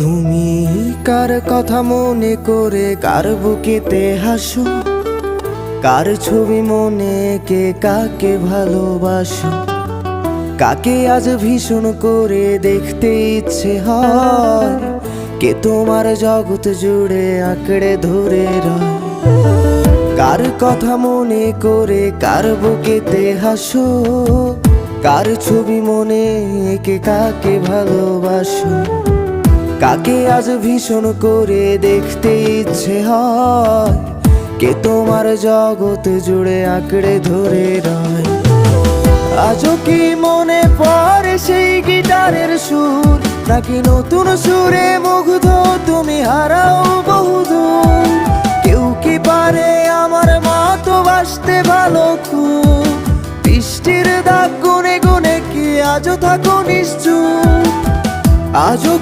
তুমি কার কথা মনে করে কার বুকেতে হাসো, কার ছবি মনে কে কাকে ভালোবাসো, কাকে আজ ভীষণ করে দেখতে ইচ্ছে হয়, কে তোমার জগৎ জুড়ে আঁকড়ে ধরে রয়। কার কথা মনে করে কার বুকেতে হাসো, কার ছবি মনে কে কাকে ভালোবাসো, কাকে আজ ভীষণ করে দেখতে ইচ্ছে হয়, কে তোমার জগৎ জুড়ে আঁকড়ে ধরে রয়। আজও কি মনে পড়ে সেই গিটারের সুর, নাকি নতুন সুরে মুগ্ধ তুমি হারাও বহুদূর? কেউ কি পারে আমার মতো বাসতে ভালো খুব, বৃষ্টির দাগ গুনে গুনে কি আজও থাকো নিশ্চুপ? আজও